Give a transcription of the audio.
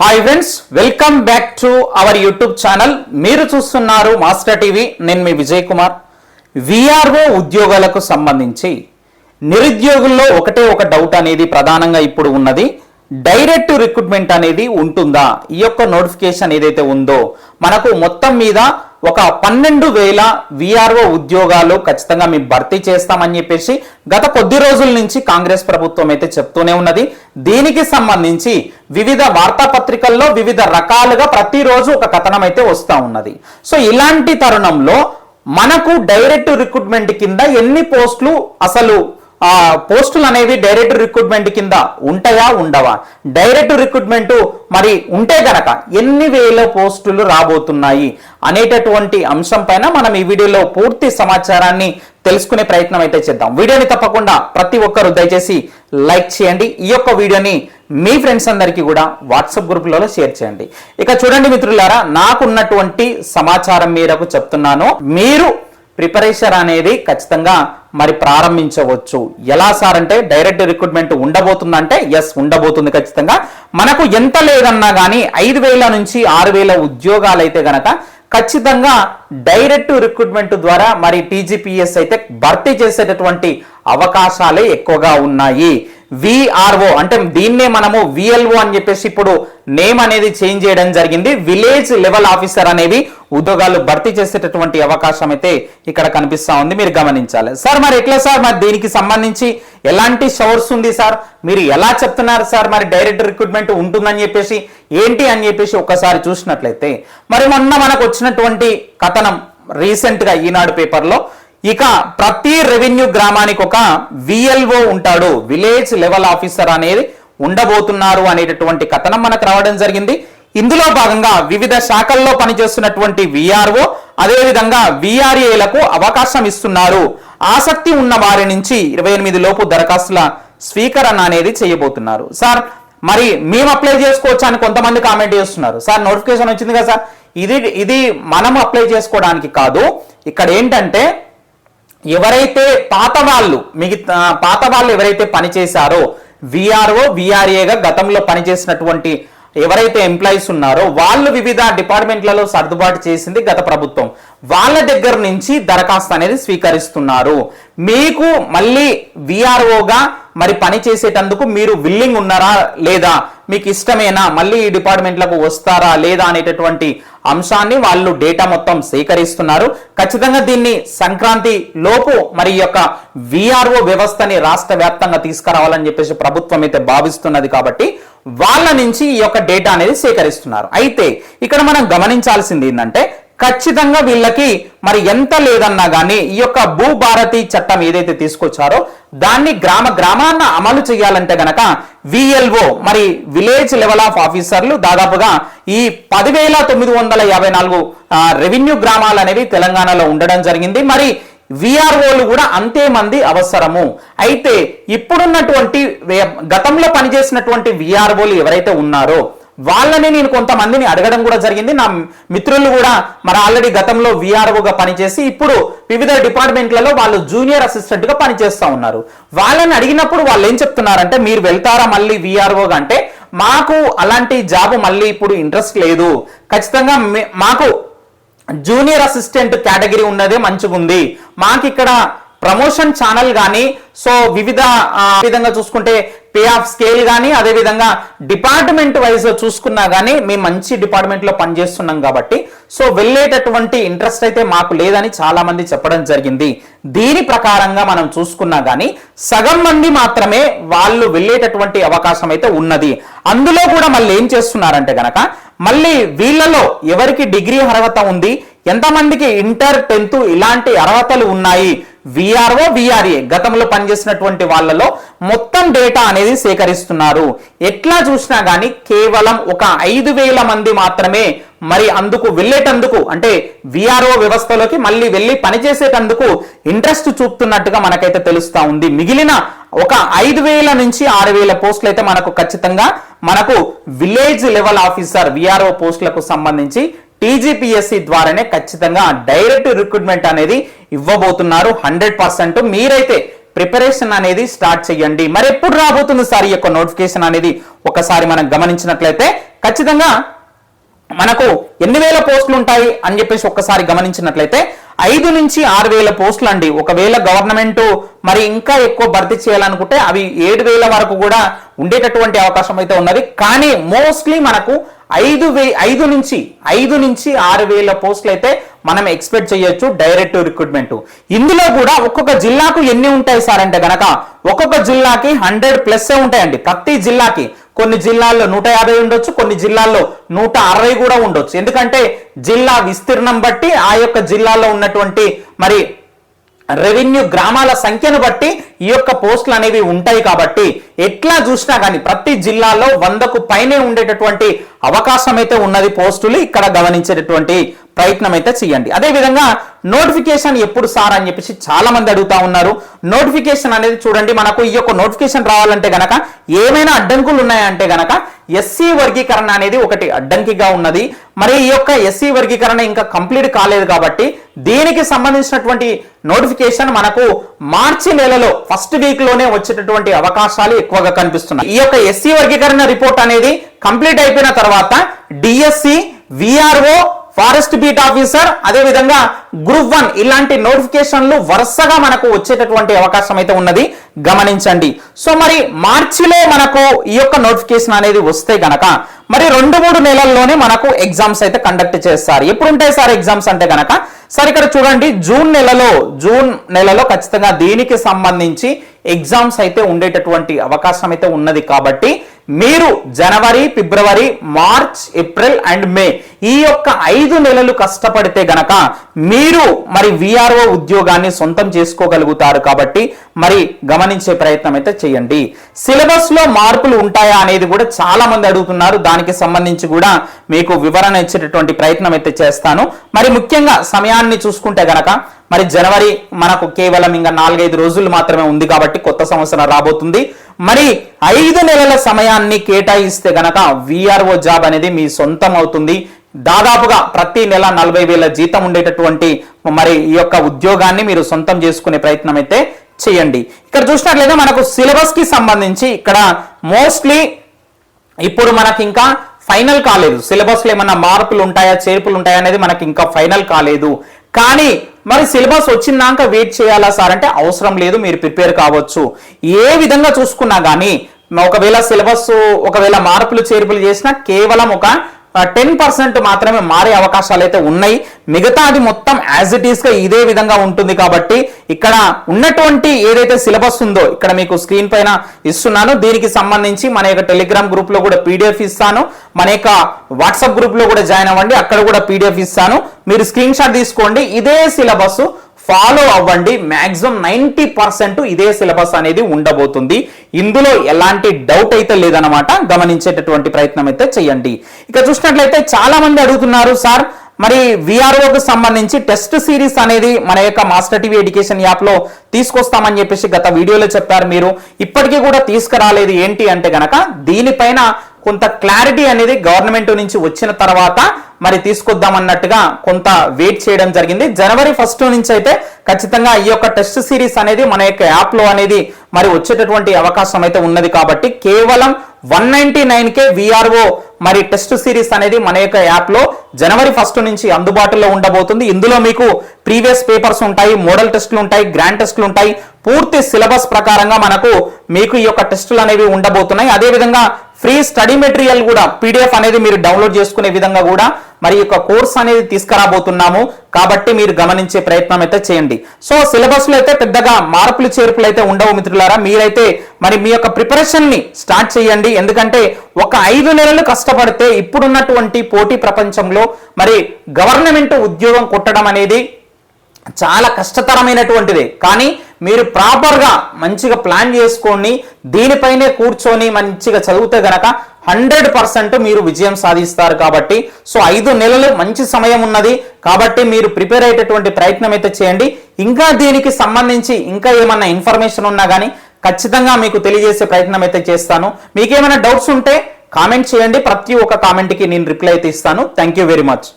Hi friends, welcome back to our YouTube channel. మీరు చూస్తున్నారు master TV. నేను మీ Vijay Kumar. VRO ఉద్యోగాలకు సంబంధించి నిరుద్యోగుల్లో ఒకటే ఒక డౌట్ అనేది ప్రధానంగా ఇప్పుడు ఉన్నది. డైరెక్ట్ రిక్రూట్మెంట్ అనేది ఉంటుందా? ఈ యొక్క నోటిఫికేషన్ ఏదైతే ఉందో మనకు మొత్తం మీద ఒక 12,000 విఆర్ఓ ఉద్యోగాలు ఖచ్చితంగా మేము భర్తీ చేస్తామని చెప్పేసి గత కొద్ది రోజుల నుంచి కాంగ్రెస్ ప్రభుత్వం అయితే చెప్తూనే ఉన్నది. దీనికి సంబంధించి వివిధ వార్తాపత్రికల్లో వివిధ రకాలుగా ప్రతిరోజు ఒక కథనం అయితే వస్తూ ఉన్నది. సో ఇలాంటి తరుణంలో మనకు డైరెక్ట్ రిక్రూట్మెంట్ కింద ఎన్ని పోస్టులు, అసలు పోస్టులు అనేవి డైరెక్ట్ రిక్రూట్మెంట్ కింద ఉంటాయా ఉండవా, డైరెక్ట్ రిక్రూట్మెంట్ మరి ఉంటే గనక ఎన్ని వేల పోస్టులు రాబోతున్నాయి అనేటటువంటి అంశం పైన మనం ఈ వీడియోలో పూర్తి సమాచారాన్ని తెలుసుకునే ప్రయత్నం అయితే చేద్దాం. వీడియోని తప్పకుండా ప్రతి ఒక్కరు దయచేసి లైక్ చేయండి. ఈ యొక్క వీడియోని మీ ఫ్రెండ్స్ అందరికీ కూడా వాట్సాప్ గ్రూపులలో షేర్ చేయండి. ఇక చూడండి మిత్రులారా, నాకున్నటువంటి సమాచారం మేరకు చెప్తున్నాను. మీరు ప్రిపరేషన్ అనేది ఖచ్చితంగా మరి ప్రారంభించవచ్చు. ఎలా సార్ అంటే డైరెక్ట్ రిక్రూట్మెంట్ ఉండబోతుందంటే ఎస్, ఉండబోతుంది ఖచ్చితంగా. మనకు ఎంత లేదన్నా కానీ 5,000 నుంచి 6,000 ఉద్యోగాలు అయితే గనక ఖచ్చితంగా డైరెక్ట్ రిక్రూట్మెంట్ ద్వారా మరి టీజీపీఎస్ అయితే భర్తీ చేసేటటువంటి అవకాశాలే ఎక్కువగా ఉన్నాయి. విఆర్ఓ అంటే దీన్నే మనము విఎల్ఓ అని చెప్పేసి ఇప్పుడు నేమ్ అనేది చేంజ్ చేయడం జరిగింది. విలేజ్ లెవెల్ ఆఫీసర్ అనేవి ఉద్యోగాలు భర్తీ చేసేటటువంటి అవకాశం అయితే ఇక్కడ కనిపిస్తా ఉంది. మీరు గమనించాలి. సార్ మరి ఎట్లా సార్, మరి దీనికి సంబంధించి ఎలాంటి సోర్స్ ఉంది సార్, మీరు ఎలా చెప్తున్నారు సార్ మరి డైరెక్ట్ రిక్రూట్మెంట్ ఉంటుందని చెప్పేసి ఏంటి అని చెప్పేసి ఒక్కసారి చూసినట్లయితే మరి మొన్న మనకు వచ్చినటువంటి కథనం రీసెంట్ గా ఈనాడు పేపర్లో, ఇక ప్రతి రెవెన్యూ గ్రామానికి ఒక విఎల్ఓ ఉంటాడు, విలేజ్ లెవెల్ ఆఫీసర్ అనేది ఉండబోతున్నారు అనేటటువంటి కథనం మనకు రావడం జరిగింది. ఇందులో భాగంగా వివిధ శాఖల్లో పనిచేస్తున్నటువంటి విఆర్ఓ అదేవిధంగా విఆర్ఏలకు అవకాశం ఇస్తున్నారు. ఆసక్తి ఉన్న వారి నుంచి 28 లోపు దరఖాస్తుల స్వీకరణ అనేది చేయబోతున్నారు. సార్ మరి మేము అప్లై చేసుకోవచ్చు అని కొంతమంది కామెంట్ చేస్తున్నారు. సార్ నోటిఫికేషన్ వచ్చింది కదా సార్, ఇది మనం అప్లై చేసుకోవడానికి కాదు. ఇక్కడ ఏంటంటే ఎవరైతే పాత వాళ్ళు ఎవరైతే పనిచేశారో విఆర్ఓ విఆర్ఏగా గతంలో పనిచేసినటువంటి ఎవరైతే ఎంప్లాయీస్ ఉన్నారో వాళ్ళు వివిధ డిపార్ట్మెంట్లలో సర్దుబాటు చేసింది గత ప్రభుత్వం, వాళ్ళ దగ్గర నుంచి దరఖాస్తు అనేది స్వీకరిస్తున్నారు. మీకు మళ్ళీ విఆర్ఓగా మరి పని చేసేటందుకు మీరు విల్లింగ్ ఉన్నారా లేదా, మీకు ఇష్టమేనా, మళ్ళీ ఈ డిపార్ట్మెంట్లకు వస్తారా లేదా అనేటటువంటి అంశాన్ని వాళ్ళు డేటా మొత్తం సేకరిస్తున్నారు. ఖచ్చితంగా దీన్ని సంక్రాంతి లోపు మరి ఈ యొక్క విఆర్ఓ వ్యవస్థని రాష్ట్ర వ్యాప్తంగా తీసుకురావాలని చెప్పేసి ప్రభుత్వం అయితే భావిస్తున్నది. కాబట్టి వాళ్ళ నుంచి ఈ యొక్క డేటా అనేది సేకరిస్తున్నారు. అయితే ఇక్కడ మనం గమనించాల్సింది ఏంటంటే ఖచ్చితంగా వీళ్ళకి మరి ఎంత లేదన్నా కానీ ఈ యొక్క భూభారతి చట్టం ఏదైతే తీసుకొచ్చారో దాన్ని గ్రామాన్న అమలు చేయాలంటే గనక విఎల్ఓ మరి విలేజ్ లెవెల్ ఆఫ్ ఆఫీసర్లు దాదాపుగా ఈ 10,954 రెవెన్యూ గ్రామాలు అనేవి తెలంగాణలో ఉండడం జరిగింది. మరి విఆర్ఓలు కూడా అంతే మంది అవసరము. అయితే ఇప్పుడున్నటువంటి గతంలో పనిచేసినటువంటి విఆర్ఓలు ఎవరైతే ఉన్నారో వాళ్ళని నేను కొంతమందిని అడగడం కూడా జరిగింది. నా మిత్రులు కూడా మరి ఆల్రెడీ గతంలో విఆర్ఓగా పనిచేసి ఇప్పుడు వివిధ డిపార్ట్మెంట్లలో వాళ్ళు జూనియర్ అసిస్టెంట్ గా పనిచేస్తా ఉన్నారు. వాళ్ళని అడిగినప్పుడు వాళ్ళు ఏం చెప్తున్నారంటే, మీరు వెళ్తారా మళ్ళీ విఆర్ఓగా అంటే, మాకు అలాంటి జాబ్ మళ్ళీ ఇప్పుడు ఇంట్రెస్ట్ లేదు, ఖచ్చితంగా మాకు జూనియర్ అసిస్టెంట్ కేటగిరీ ఉన్నదే మంచిగుంది, మాకు ఇక్కడ ప్రమోషన్ ఛానల్ కానీ సో వివిధ విధంగా చూసుకుంటే పే ఆఫ్ స్కేల్ కానీ అదేవిధంగా డిపార్ట్మెంట్ వైజ్ చూసుకున్నా కానీ మేము మంచి డిపార్ట్మెంట్ లో పనిచేస్తున్నాం కాబట్టి సో వెళ్ళేటటువంటి ఇంట్రెస్ట్ అయితే మాకు లేదని చాలా మంది చెప్పడం జరిగింది. దీని ప్రకారంగా మనం చూసుకున్నా కానీ సగం మంది మాత్రమే వాళ్ళు వెళ్ళేటటువంటి అవకాశం అయితే ఉన్నది. అందులో కూడా మళ్ళీ ఏం చేస్తున్నారంటే గనక మళ్ళీ వీళ్ళలో ఎవరికి డిగ్రీ అర్హత ఉంది, ఎంతమందికి ఇంటర్ 10th ఇలాంటి అర్హతలు ఉన్నాయి, విఆర్ఓ విఆర్ఏ గతంలో పనిచేసినటువంటి వాళ్ళలో మొత్తం డేటా అనేది సేకరిస్తున్నారు. ఎట్లా చూసినా కానీ కేవలం ఒక 5,000 మంది మాత్రమే మరి అందుకు వెళ్ళేటందుకు అంటే విఆర్ఓ వ్యవస్థలోకి మళ్ళీ వెళ్ళి పనిచేసేటందుకు ఇంట్రెస్ట్ చూపుతున్నట్టుగా మనకైతే తెలుస్తా ఉంది. మిగిలిన ఒక 5,000 నుంచి 6,000 పోస్టులు అయితే మనకు ఖచ్చితంగా మనకు విలేజ్ లెవెల్ ఆఫీసర్ విఆర్ఓ పోస్టులకు సంబంధించి టీజీపీఎస్సీ ద్వారానే ఖచ్చితంగా డైరెక్ట్ రిక్రూట్మెంట్ అనేది ఇవ్వబోతున్నారు. 100% మీరైతే ప్రిపరేషన్ అనేది స్టార్ట్ చేయండి. మరి ఎప్పుడు రాబోతుంది సార్ ఈ యొక్క నోటిఫికేషన్ అనేది ఒకసారి మనం గమనించినట్లయితే ఖచ్చితంగా మనకు ఎన్ని వేల పోస్టులు ఉంటాయి అని చెప్పేసి ఒక్కసారి గమనించినట్లయితే 5 నుంచి 6,000 పోస్టులు అండి. ఒకవేళ గవర్నమెంట్ మరి ఇంకా ఎక్కువ భర్తీ చేయాలనుకుంటే అవి 7,000 వరకు కూడా ఉండేటటువంటి అవకాశం అయితే ఉన్నది. కానీ మోస్ట్లీ మనకు 5 నుంచి 6,000 పోస్టులు అయితే మనం ఎక్స్పెక్ట్ చేయొచ్చు డైరెక్ట్ రిక్రూట్మెంట్. ఇందులో కూడా ఒక్కొక్క జిల్లాకు ఎన్ని ఉంటాయి సార్ అంటే గనక ఒక్కొక్క జిల్లాకి 100+ ఉంటాయండి. ప్రతి జిల్లాకి కొన్ని జిల్లాల్లో 150 ఉండొచ్చు, కొన్ని జిల్లాల్లో 160 కూడా ఉండొచ్చు. ఎందుకంటే జిల్లా విస్తీర్ణం బట్టి ఆ యొక్క జిల్లాలో ఉన్నటువంటి మరి రెవెన్యూ గ్రామాల సంఖ్యను బట్టి ఈ యొక్క పోస్టులు అనేవి ఉంటాయి. కాబట్టి ఎట్లా చూసినా కానీ ప్రతి జిల్లాలో 100కు పైనే ఉండేటటువంటి అవకాశం అయితే ఉన్నది పోస్టులు. ఇక్కడ గమనించేటటువంటి ప్రయత్నం అయితే చేయండి. అదే విధంగా నోటిఫికేషన్ ఎప్పుడు సార్ అని చెప్పేసి చాలా మంది అడుగుతా ఉన్నారు. నోటిఫికేషన్ అనేది చూడండి, మనకు ఈ యొక్క నోటిఫికేషన్ రావాలంటే గనక ఏమైనా అడ్డంకులు ఉన్నాయంటే గనక ఎస్సీ వర్గీకరణ అనేది ఒకటి అడ్డంకిగా ఉన్నది. మరి ఈ యొక్క ఎస్సీ వర్గీకరణ ఇంకా కంప్లీట్ కాలేదు కాబట్టి దీనికి సంబంధించినటువంటి నోటిఫికేషన్ మనకు మార్చి నెలలో ఫస్ట్ వీక్ లోనే వచ్చేటటువంటి అవకాశాలు ఎక్కువగా కనిపిస్తున్నాయి. ఈ యొక్క ఎస్సీ వర్గీకరణ రిపోర్ట్ అనేది కంప్లీట్ అయిపోయిన తర్వాత DSC, VRO, forest beat officer, అదే విధంగా గ్రూప్ 1 ఇలాంటి నోటిఫికేషన్లు వరుసగా మనకు వచ్చేటటువంటి అవకాశం అయితే ఉన్నది, గమనించండి. సో మరి మార్చిలో మనకు ఈ యొక్క నోటిఫికేషన్ అనేది వస్తే గనక మరి 2-3 నెలల్లోనే మనకు ఎగ్జామ్స్ అయితే కండక్ట్ చేస్తారు. ఎప్పుడు ఉంటాయి సార్ ఎగ్జామ్స్ అంటే గనక సార్ ఇక్కడ చూడండి, జూన్ నెలలో ఖచ్చితంగా దీనికి సంబంధించి ఎగ్జామ్స్ అయితే ఉండేటటువంటి అవకాశం అయితే ఉన్నది. కాబట్టి మీరు జనవరి, ఫిబ్రవరి, మార్చ్, ఏప్రిల్ అండ్ మే ఈ యొక్క 5 నెలలు కష్టపడితే గనక మీరు మరి విఆర్ఓ ఉద్యోగాన్ని సొంతం చేసుకోగలుగుతారు. కాబట్టి మరి గమనించే ప్రయత్నం అయితే చేయండి. సిలబస్ లో మార్పులు ఉంటాయా అనేది కూడా చాలా మంది అడుగుతున్నారు. దానికి సంబంధించి కూడా మీకు వివరణ ఇచ్చేటటువంటి ప్రయత్నం అయితే చేస్తాను. మరి ముఖ్యంగా సమయాన్ని చూసుకుంటే గనక మరి జనవరి మనకు కేవలం ఇంకా 4-5 రోజులు మాత్రమే ఉంది కాబట్టి కొత్త సంవత్సరం రాబోతుంది. మరి 5 నెలల సమయాన్ని కేటాయిస్తే గనక విఆర్ఓ జాబ్ అనేది మీ సొంతం అవుతుంది. దాదాపుగా ప్రతి నెల 40,000 జీతం ఉండేటటువంటి మరి ఈ యొక్క ఉద్యోగాన్ని మీరు సొంతం చేసుకునే ప్రయత్నం అయితే చేయండి. ఇక్కడ చూసినట్లయితే మనకు సిలబస్ కి సంబంధించి ఇక్కడ మోస్ట్లీ ఇప్పుడు మనకి ఇంకా ఫైనల్ కాలేదు. సిలబస్ లో ఏమన్నా మార్పులు ఉంటాయా, చేర్పులు ఉంటాయా అనేది మనకి ఇంకా ఫైనల్ కాలేదు. కానీ మరి సిలబస్ వచ్చిందాక వెయిట్ చేయాలా సార్ అంటే అవసరం లేదు, మీరు ప్రిపేర్ కావచ్చు. ఏ విధంగా చూసుకున్నా కానీ ఒకవేళ సిలబస్ మార్పులు చేర్పులు చేసినా కేవలం ఒక 10% మాత్రమే మారే అవకాశాలు అయితే ఉన్నాయి. మిగతాది మొత్తం యాజ్ ఇట్ ఈస్ గా ఇదే విధంగా ఉంటుంది. కాబట్టి ఇక్కడ ఉన్నటువంటి ఏదైతే సిలబస్ ఉందో ఇక్కడ మీకు స్క్రీన్ పైన ఇస్తున్నాను. దీనికి సంబంధించి మన యొక్క టెలిగ్రామ్ గ్రూప్ లో కూడా పీడిఎఫ్ ఇస్తాను, మన యొక్క వాట్సాప్ గ్రూప్ లో కూడా జాయిన్ అవ్వండి, అక్కడ కూడా పీడిఎఫ్ ఇస్తాను. మీరు స్క్రీన్ షాట్ తీసుకోండి, ఇదే సిలబస్ ఫాలో అవ్వండి. మాక్సిమం 90% ఇదే సిలబస్ అనేది ఉండబోతుంది. ఇందులో ఎలాంటి డౌట్ అయితే లేదన్నమాట. గమనించేటటువంటి ప్రయత్నం అయితే చేయండి. ఇక చూసినట్లయితే చాలా మంది అడుగుతున్నారు, సార్ మరి విఆర్ఓకి సంబంధించి టెస్ట్ సిరీస్ అనేది మన యొక్క మాస్టర్ టీవీ ఎడ్యుకేషన్ యాప్ లో తీసుకొస్తామని చెప్పేసి గత వీడియోలో చెప్పారు. మీరు ఇప్పటికీ కూడా తీసుకురాలేదు ఏంటి అంటే గనక దీనిపైన కొంత క్లారిటీ అనేది గవర్నమెంట్ నుంచి వచ్చిన తర్వాత మరి తీసుకొద్దామన్నట్టుగా కొంత వెయిట్ చేయడం జరిగింది. జనవరి 1 నుంచి అయితే ఖచ్చితంగా ఈ యొక్క టెస్ట్ సిరీస్ అనేది మన యొక్క యాప్ లో అనేది మరి వచ్చేటటువంటి అవకాశం అయితే ఉన్నది. కాబట్టి కేవలం 199కే విఆర్ఓ మరి టెస్ట్ సిరీస్ అనేది మన యొక్క యాప్ లో జనవరి 1 నుంచి అందుబాటులో ఉండబోతుంది. ఇందులో మీకు ప్రీవియస్ పేపర్స్ ఉంటాయి, మోడల్ టెస్టులు ఉంటాయి, గ్రాండ్ టెస్టులు ఉంటాయి. పూర్తి సిలబస్ ప్రకారంగా మీకు ఈ యొక్క టెస్టులు అనేవి ఉండబోతున్నాయి. అదే విధంగా ఫ్రీ స్టడీ మెటీరియల్ కూడా పీడిఎఫ్ అనేది మీరు డౌన్లోడ్ చేసుకునే విధంగా కూడా మరి యొక్క కోర్స్ అనేది తీసుకురాబోతున్నాము. కాబట్టి మీరు గమనించే ప్రయత్నం అయితే చేయండి. సో సిలబస్ లో అయితే పెద్దగా మార్పులు చేర్పులు అయితే ఉండవు మిత్రులారా. మీరైతే మరి మీ యొక్క ప్రిపరేషన్ ని స్టార్ట్ చేయండి. ఎందుకంటే ఒక 5 నెలలు కష్టపడితే ఇప్పుడున్నటువంటి పోటీ ప్రపంచంలో మరి గవర్నమెంట్ ఉద్యోగం కొట్టడం అనేది చాలా కష్టతరమైనటువంటిదే. కానీ మీరు ప్రాపర్గా మంచిగా ప్లాన్ చేసుకొని దీనిపైనే కూర్చొని మంచిగా చదివితే గనక 100% మీరు విజయం సాధిస్తారు. కాబట్టి సో 5 నెలలు మంచి సమయం ఉన్నది. కాబట్టి మీరు ప్రిపేర్ అయ్యేటటువంటి ప్రయత్నం అయితే చేయండి. ఇంకా దీనికి సంబంధించి ఇంకా ఏమన్నా ఇన్ఫర్మేషన్ ఉన్నా కానీ ఖచ్చితంగా మీకు తెలియజేసే ప్రయత్నం అయితే చేస్తాను. మీకేమైనా డౌట్స్ ఉంటే కామెంట్ చేయండి. ప్రతి ఒక్క కామెంట్కి నేను రిప్లై అయితే ఇస్తాను. Thank you very much.